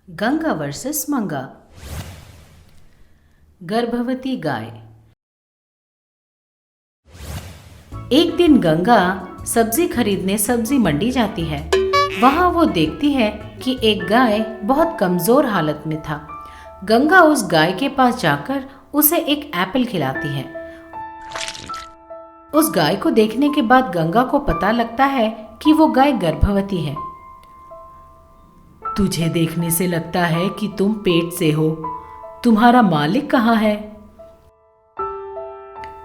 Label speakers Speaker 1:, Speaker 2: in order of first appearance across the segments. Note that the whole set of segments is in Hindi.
Speaker 1: गंगा वर्सेस मंगा। गर्भवती गाय। एक दिन गंगा सब्जी खरीदने सब्जी मंडी जाती है। वहां वो देखती है कि एक गाय बहुत कमजोर हालत में था। गंगा उस गाय के पास जाकर उसे एक एप्पल खिलाती है। उस गाय को देखने के बाद गंगा को पता लगता है कि वो गाय गर्भवती है। तुझे देखने से लगता है कि तुम पेट से हो। तुम्हारा मालिक कहाँ है?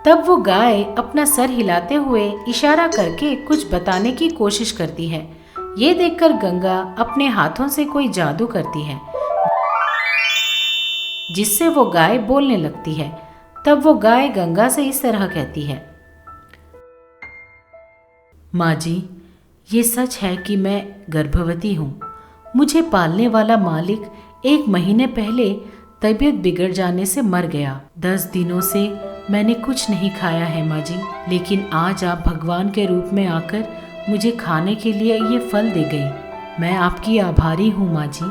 Speaker 1: तब वो गाय अपना सर हिलाते हुए इशारा करके कुछ बताने की कोशिश करती है। ये देखकर गंगा अपने हाथों से कोई जादू करती है जिससे वो गाय बोलने लगती है। तब वो गाय गंगा से इस तरह कहती है, माँ जी, ये सच है कि मैं गर्भवती हूँ। मुझे पालने वाला मालिक 1 महीने पहले तबीयत बिगड़ जाने से मर गया। 10 दिनों से मैंने कुछ नहीं खाया है माँ जी, लेकिन आज आप भगवान के रूप में आकर मुझे खाने के लिए ये फल दे गई। मैं आपकी आभारी हूँ माँ जी।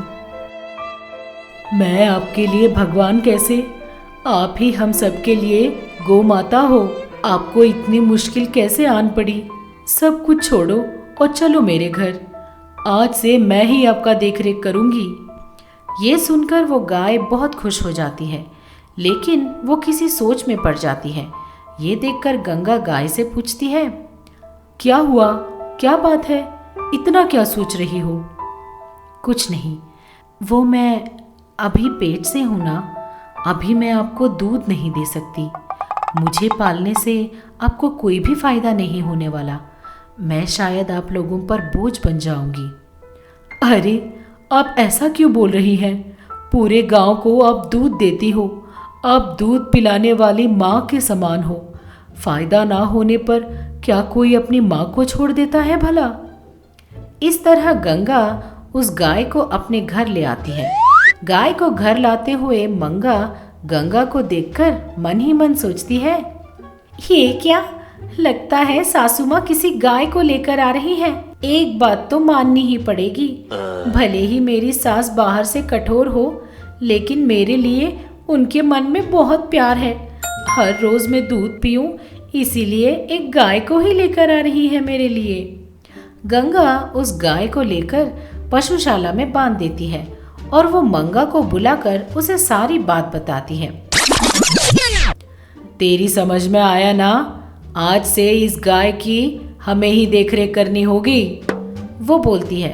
Speaker 1: मैं आपके लिए भगवान कैसे? आप ही हम सबके लिए गौ माता हो। आपको इतनी मुश्किल कैसे आन पड़ी? सब कुछ छोड़ो और चलो मेरे घर। आज से मैं ही आपका देखरेख करूंगी। ये सुनकर वो गाय बहुत खुश हो जाती है, लेकिन वो किसी सोच में पड़ जाती है। ये देखकर गंगा गाय से पूछती है, क्या हुआ? क्या बात है? इतना क्या सोच रही हो? कुछ नहीं, वो मैं अभी पेट से हूं ना, अभी मैं आपको दूध नहीं दे सकती। मुझे पालने से आपको कोई भी फायदा नहीं होने वाला। मैं शायद आप लोगों पर बोझ बन जाऊंगी। अरे, आप ऐसा क्यों बोल रही हैं? पूरे गांव को आप दूध देती हो। आप दूध पिलाने वाली माँ के समान हो। फायदा ना होने पर क्या कोई अपनी माँ को छोड़ देता है भला? इस तरह गंगा उस गाय को अपने घर ले आती है। गाय को घर लाते हुए मंगा गंगा को देखकर मन ही मन सोचती है, ये क्या? लगता है सासू माँ किसी गाय को लेकर आ रही है। एक बात तो माननी ही पड़ेगी। भले ही मेरी सास बाहर से कठोर हो, लेकिन मेरे लिए उनके मन में बहुत प्यार है। हर रोज मैं दूध पीऊं, इसीलिए एक गाय को ही लेकर आ रही है मेरे लिए। गंगा उस गाय को लेकर पशुशाला में बांध देती है और वो मंगा को बुलाकर उसे सारी बात बताती है। तेरी समझ में आया ना? आज से इस गाय की हमें ही देखरेख करनी होगी, वो बोलती है।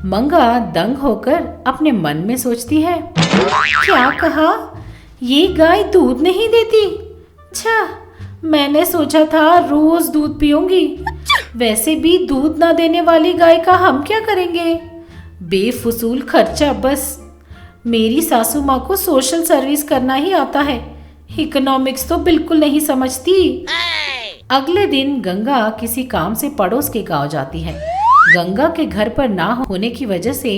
Speaker 1: मंगा दंग होकर अपने मन में सोचती है, क्या कहा? ये गाय दूध नहीं देती? अच्छा, मैंने सोचा था रोज दूध पीऊंगी। वैसे भी दूध ना देने वाली गाय का हम क्या करेंगे? बेफुसूल खर्चा बस। मेरी सासू माँ को सोशल सर्विस करना ही आता है, इकोनॉमिक्स तो बिल्कुल नहीं समझती। अगले दिन गंगा किसी काम से पड़ोस के गांव जाती है। गंगा के घर पर ना होने की वजह से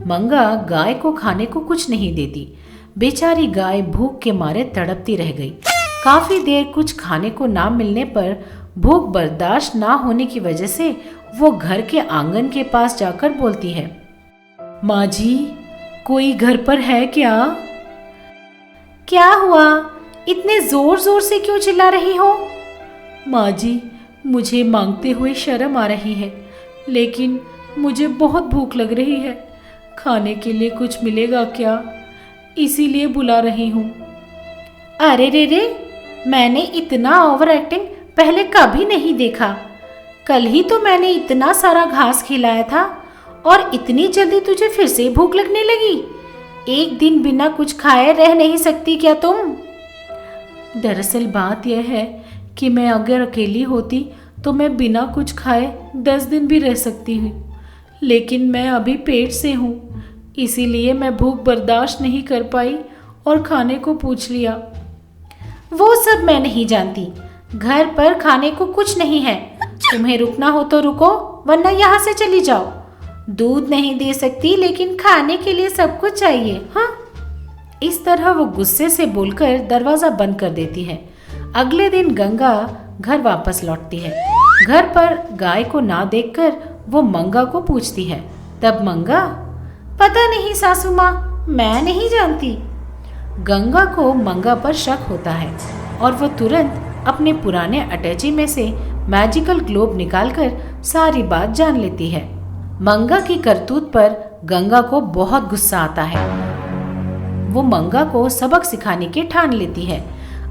Speaker 1: मंगा गाय को खाने को कुछ नहीं देती। बेचारी गाय भूख के मारे तड़पती रह गई। काफी देर कुछ खाने को ना मिलने पर भूख बर्दाश्त ना होने की वजह से वो घर के आंगन के पास जाकर बोलती है, माँ जी, कोई घर पर है क्या? क्या हुआ? इतने जोर जोर से क्यों चिल्ला रही हो? माँ जी, मुझे मांगते हुए शर्म आ रही है, लेकिन मुझे बहुत भूख लग रही है। खाने के लिए कुछ मिलेगा क्या? इसीलिए बुला रही हूँ। अरे रे रे, मैंने इतना ओवर एक्टिंग पहले कभी नहीं देखा। कल ही तो मैंने इतना सारा घास खिलाया था और इतनी जल्दी तुझे फिर से भूख लगने लगी? एक दिन बिना कुछ खाए रह नहीं सकती क्या तुम? दरअसल बात यह है कि मैं अगर अकेली होती तो मैं बिना कुछ खाए 10 दिन भी रह सकती हूँ, लेकिन मैं अभी पेट से हूँ, इसीलिए मैं भूख बर्दाश्त नहीं कर पाई और खाने को पूछ लिया। वो सब मैं नहीं जानती। घर पर खाने को कुछ नहीं है। तुम्हें रुकना हो तो रुको, वरना यहाँ से चली जाओ। दूध नहीं दे सकती, लेकिन खाने के लिए सब कुछ चाहिए। हाँ, इस तरह वो गुस्से से बोलकर दरवाजा बंद कर देती है। अगले दिन गंगा घर वापस लौटती है। घर पर गाय को ना देखकर वो मंगा को पूछती है। तब मंगा, पता नहीं सासू माँ, मैं नहीं जानती। गंगा को मंगा पर शक होता है और वो तुरंत अपने पुराने अटैची में से मैजिकल ग्लोब निकालकर सारी बात जान लेती है। मंगा की करतूत पर गंगा को बहुत गुस्सा आता है। वो मंगा को सबक सिखाने की ठान लेती है।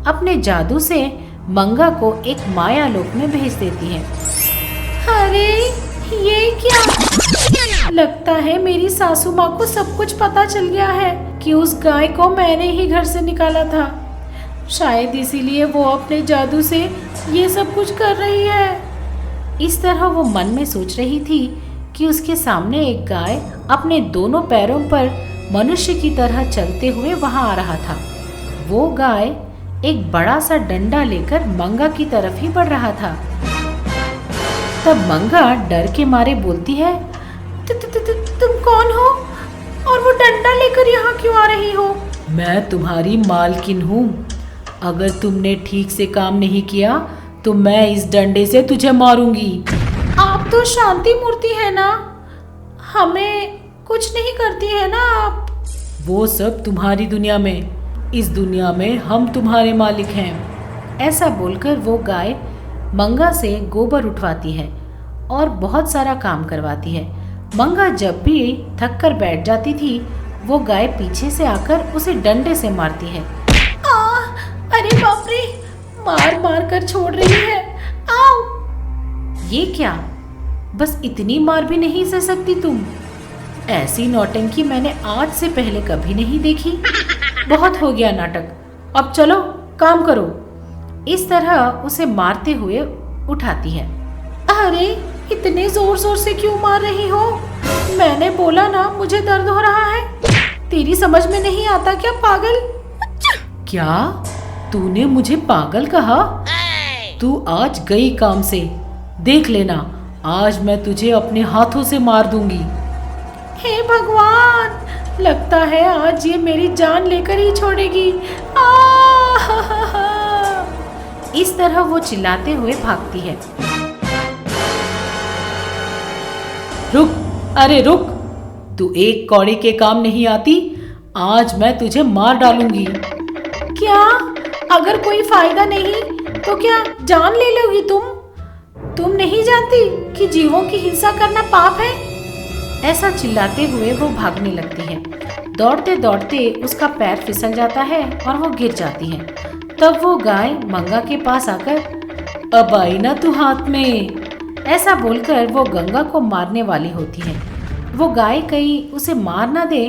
Speaker 1: अपने जादू से मंगा को एक माया लोक में भेज देती है। अरे ये क्या? लगता है मेरी सासू माँ को सब कुछ पता चल गया है कि उस गाय को मैंने ही घर से निकाला था। शायद इसीलिए वो अपने जादू से ये सब कुछ कर रही है। इस तरह वो मन में सोच रही थी कि उसके सामने एक गाय अपने दोनों पैरों पर मनुष्य की तरह चलते हुए वहां आ रहा था। वो गाय एक बड़ा सा डंडा लेकर मंगा की तरफ ही बढ़ रहा था। तब मंगा डर के मारे बोलती है, तुम कौन हो और वो डंडा लेकर यहाँ क्यों आ रही हो? मैं तुम्हारी मालकिन हूँ। अगर तुमने ठीक से काम नहीं किया तो मैं इस डंडे से तुझे मारूंगी। आप तो शांति मूर्ति है ना, हमें कुछ नहीं करती है ना आप? वो सब तुम्हारी दुनिया में, इस दुनिया में हम तुम्हारे मालिक हैं। ऐसा बोलकर वो गाय मंगा से गोबर उठवाती है और बहुत सारा काम करवाती है। मंगा जब भी थक कर बैठ जाती थी, वो गाय पीछे से आकर उसे डंडे से मारती है। अरे बाप रे, मार मार कर छोड़ रही है। आओ! ये क्या, बस इतनी मार भी नहीं सह सकती तुम? ऐसी नौटंकी मैंने आज से पहले कभी नहीं देखी। बहुत हो गया नाटक, अब चलो काम करो। इस तरह उसे मारते हुए उठाती है। अरे इतने जोर जोर से क्यों मार रही हो? मैंने बोला ना मुझे दर्द हो रहा है। तेरी समझ में नहीं आता क्या पागल? क्या तूने मुझे पागल कहा? तू आज गई काम से, देख लेना आज मैं तुझे अपने हाथों से मार दूंगी। हे भगवान, लगता है आज ये मेरी जान लेकर ही छोड़ेगी। इस तरह वो चिल्लाते हुए भागती है। रुक, अरे रुक, तू एक कौड़ी के काम नहीं आती। आज मैं तुझे मार डालूंगी। क्या? अगर कोई फायदा नहीं तो क्या जान ले लोगी तुम? तुम नहीं जानती कि जीवों की हिंसा करना पाप है? ऐसा चिल्लाते हुए वो भागने लगती है। दौड़ते दौड़ते उसका पैर फिसल जाता है और वो गिर जाती है। तब वो गाय मंगा के पास आकर, अब आई ना तू हाथ में, ऐसा बोलकर वो गंगा को मारने वाली होती है। वो गाय कहीं उसे मार ना दे,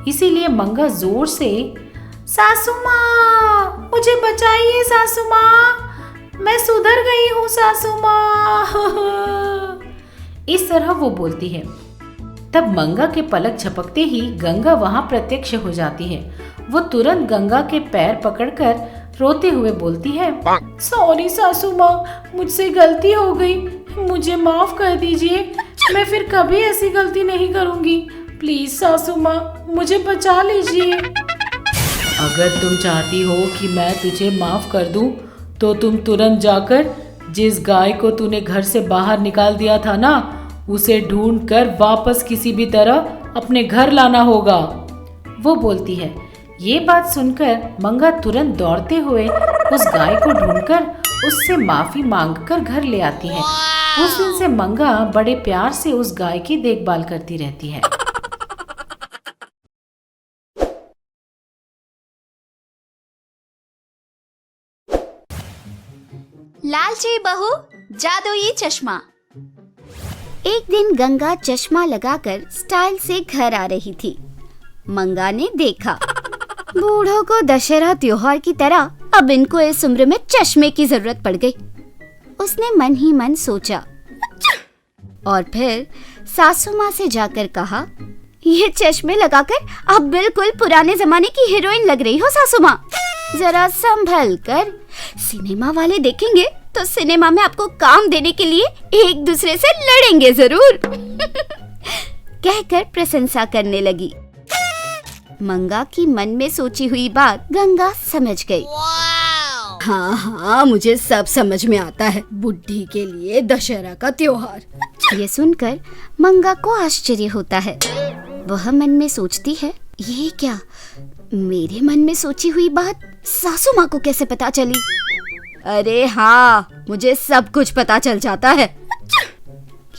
Speaker 1: इसीलिए मंगा जोर से, सासू माँ मुझे बचाइए, सासू माँ मैं सुधर गई हूँ, सासू माँ। इस तरह वो बोलती है। तब मंगा के पलक झपकते ही गंगा वहां प्रत्यक्ष हो जाती है। वो तुरंत गंगा के पैर पकड़कर रोते हुए बोलती है, सॉरी सासू माँ, मुझसे गलती हो गई, मुझे माफ कर दीजिए। मैं फिर कभी ऐसी गलती नहीं करूँगी। प्लीज सासू माँ मुझे बचा लीजिए। अगर तुम चाहती हो कि मैं तुझे माफ कर दूं, तो तुम तुरंत जाकर जिस गाय को तूने घर से बाहर निकाल दिया था ना, उसे ढूंढकर वापस किसी भी तरह अपने घर लाना होगा। वो बोलती है। ये बात सुनकर मंगा तुरंत दौड़ते हुए उस गाय को ढूंढकर उससे माफी मांगकर घर ले आती है। उस दिन से मंगा बड़े प्यार से उस गाय की देखभाल करती रहती है।
Speaker 2: लालची बहू जादुई चश्मा। एक दिन गंगा चश्मा लगाकर स्टाइल से घर आ रही थी। मंगा ने देखा, बूढ़ों को दशहरा त्योहार की तरह अब इनको इस उम्र में चश्मे की जरूरत पड़ गई। उसने मन ही मन सोचा और फिर सासू माँ से जाकर कहा, ये चश्मे लगाकर अब बिल्कुल पुराने जमाने की हीरोइन लग रही हो सासू माँ, जरा संभल कर। सिनेमा वाले देखेंगे तो सिनेमा में आपको काम देने के लिए एक दूसरे से लड़ेंगे जरूर। कहकर प्रशंसा करने लगी। मंगा की मन में सोची हुई बात गंगा समझ गई। हाँ हाँ, मुझे सब समझ में आता है, बुढ़ी के लिए दशहरा का त्योहार। ये सुनकर मंगा को आश्चर्य होता है। वह मन में सोचती है, ये क्या? मेरे मन में सोची हुई बात सासू माँ को कैसे पता चली? अरे हाँ, मुझे सब कुछ पता चल जाता है।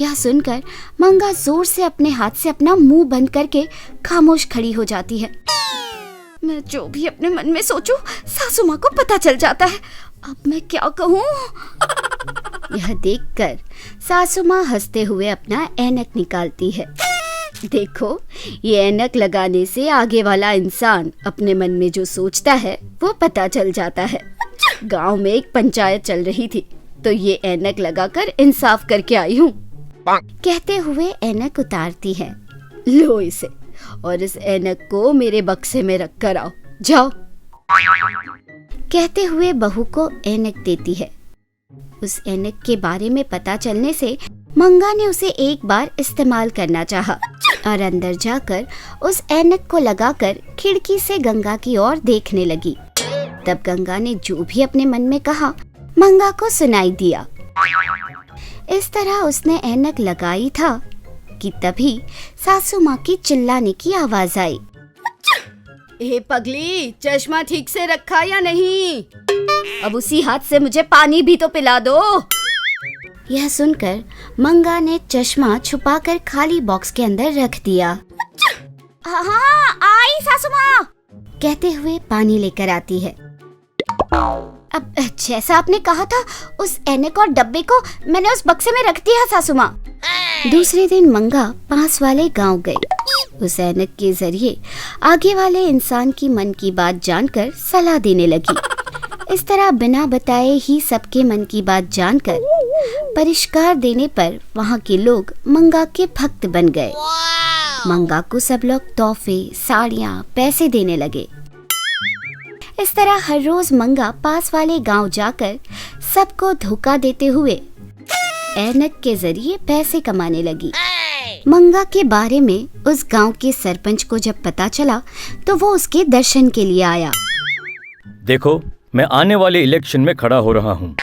Speaker 2: यह सुनकर मंगा जोर से अपने हाथ से अपना मुंह बंद करके खामोश खड़ी हो जाती है। मैं जो भी अपने मन में सोचूं, सासू माँ को पता चल जाता है। अब मैं क्या कहूँ? यह देखकर सासू माँ हंसते हुए अपना ऐनक निकालती है। देखो, ये ऐनक लगाने से आगे वाला इंसान अपने मन में जो सोचता है वो पता चल जाता है। गांव में एक पंचायत चल रही थी, तो ये ऐनक लगाकर इंसाफ करके आई हूँ। कहते हुए ऐनक उतारती है। लो इसे, और इस ऐनक को मेरे बक्से में रख कर आओ। जाओ। कहते हुए बहू को ऐनक देती है। उस ऐनक के बारे में पता चलने से मंगा ने उसे एक बार इस्तेमाल करना चाहा और अंदर जाकर उस ऐनक को लगाकर खिड़की से गंगा की ओर देखने लगी। तब गंगा ने जो भी अपने मन में कहा, मंगा को सुनाई दिया। इस तरह उसने ऐनक लगाई था कि तभी सासू माँ की चिल्लाने की आवाज आई। ए पगली, चश्मा ठीक से रखा या नहीं? अब उसी हाथ से मुझे पानी भी तो पिला दो। यह सुनकर मंगा ने चश्मा छुपाकर खाली बॉक्स के अंदर रख दिया। हाँ, आई सासू माँ, कहते हुए पानी लेकर आती है। अब जैसा आपने कहा था, उस ऐनक और डब्बे को मैंने उस बक्से में रख दिया सासू माँ। दूसरे दिन मंगा पास वाले गांव गई। उस ऐनक के जरिए आगे वाले इंसान की मन की बात जानकर सलाह देने लगी। इस तरह बिना बताए ही सबके मन की बात जानकर परिष्कार देने पर वहाँ के लोग मंगा के भक्त बन गए। मंगा को सब लोग तोहफे, साड़ियाँ, पैसे देने लगे। इस तरह हर रोज मंगा पास वाले गांव जाकर सबको धोखा देते हुए ऐनक के जरिए पैसे कमाने लगी। मंगा के बारे में उस गांव के सरपंच को जब पता चला तो वो उसके दर्शन के लिए आया।
Speaker 3: देखो, मैं आने वाले इलेक्शन में खड़ा हो रहा हूँ।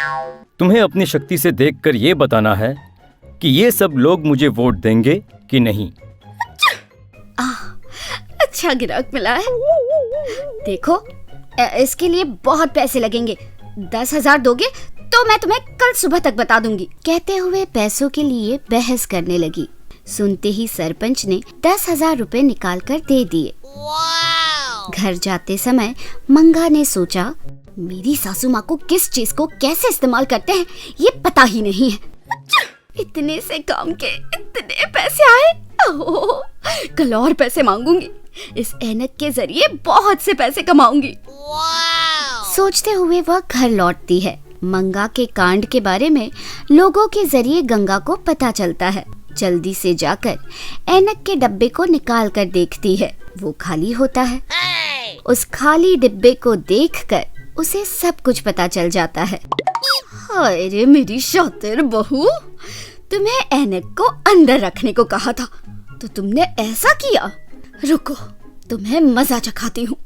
Speaker 3: तुम्हें अपनी शक्ति से देखकर ये बताना है कि ये सब लोग मुझे वोट देंगे कि नहीं।
Speaker 2: अच्छा गिराक मिला है। देखो, इसके लिए बहुत पैसे लगेंगे। 10,000 दोगे तो मैं तुम्हें कल सुबह तक बता दूंगी। कहते हुए पैसों के लिए बहस करने लगी। सुनते ही सरपंच ने 10,000 रुपए निकाल कर दे दिए। घर जाते समय मंगा ने सोचा, मेरी सासू माँ को किस चीज को कैसे इस्तेमाल करते हैं ये पता ही नहीं है। इतने से काम के इतने पैसे आए। कल और पैसे मांगूंगी। इस ऐनक के जरिए बहुत से पैसे कमाऊंगी। सोचते हुए वह घर लौटती है। मंगा के कांड के बारे में लोगों के जरिए गंगा को पता चलता है। जल्दी से जाकर ऐनक के डब्बे को निकाल कर देखती है। वो खाली होता है। उस खाली डिब्बे को देखकर उसे सब कुछ पता चल जाता है। हाय रे मेरी शातिर बहू, तुम्हें ऐनक को अंदर रखने को कहा था तो तुमने ऐसा किया। रुको, तुम्हें मजा चखाती हूँ।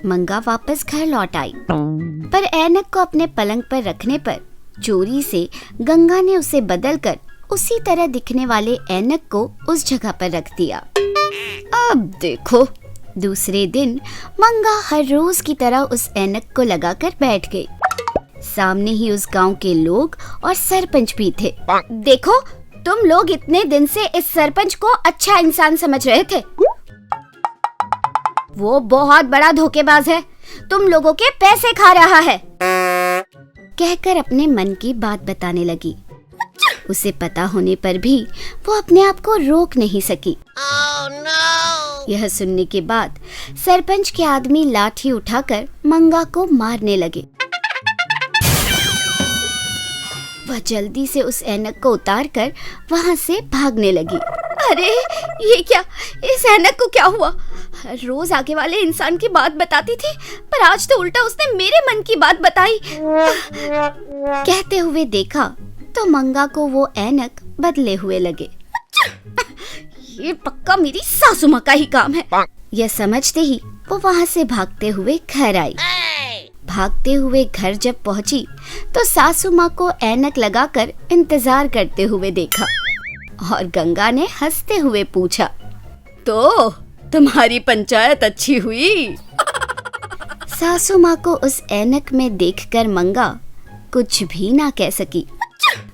Speaker 2: मंगा वापस घर लौट आई, पर ऐनक को अपने पलंग पर रखने पर चोरी से गंगा ने उसे बदलकर उसी तरह दिखने वाले ऐनक को उस जगह पर रख दिया। अब देखो, दूसरे दिन मंगा हर रोज की तरह उस ऐनक को लगाकर बैठ गई। सामने ही उस गांव के लोग और सरपंच भी थे। देखो, तुम लोग इतने दिन से इस सरपंच को अच्छा इंसान समझ रहे थे। वो बहुत बड़ा धोखेबाज है, तुम लोगों के पैसे खा रहा है। कहकर अपने मन की बात बताने लगी। उसे पता होने पर भी वो अपने आप को रोक नहीं सकी। यह सुनने के बाद सरपंच के आदमी लाठी उठाकर मंगा को मारने लगे। वह जल्दी से उस ऐनक को उतारकर वहां से भागने लगी। अरे ये क्या, इस ऐनक को क्या हुआ? हर रोज आगे वाले इंसान की बात बताती थी, पर आज तो उल्टा उसने मेरे मन की बात बताई। कहते हुए देखा तो मंगा को वो ऐनक बदले हुए लगे। ये पक्का मेरी सासू माँ का ही काम है। यह समझते ही वो वहाँ से भागते हुए घर आई। भागते हुए घर जब पहुंची तो सासू माँ को ऐनक लगाकर इंतजार करते हुए देखा और गंगा ने हंसते हुए पूछा, तो तुम्हारी पंचायत अच्छी हुई। सासू माँ को उस ऐनक में देखकर मंगा कुछ भी ना कह सकी।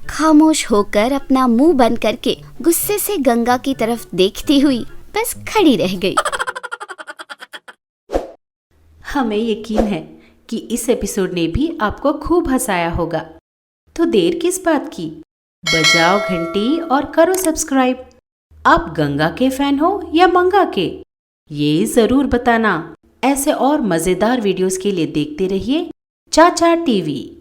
Speaker 2: खामोश होकर अपना मुंह बंद करके गुस्से से गंगा की तरफ देखती हुई बस खड़ी रह गई।
Speaker 1: हमें यकीन है कि इस एपिसोड ने भी आपको खूब हंसाया होगा। तो देर किस बात की, बजाओ घंटी और करो सब्सक्राइब। आप गंगा के फैन हो या मंगा के, ये जरूर बताना। ऐसे और मजेदार वीडियोस के लिए देखते रहिए चाचा टीवी।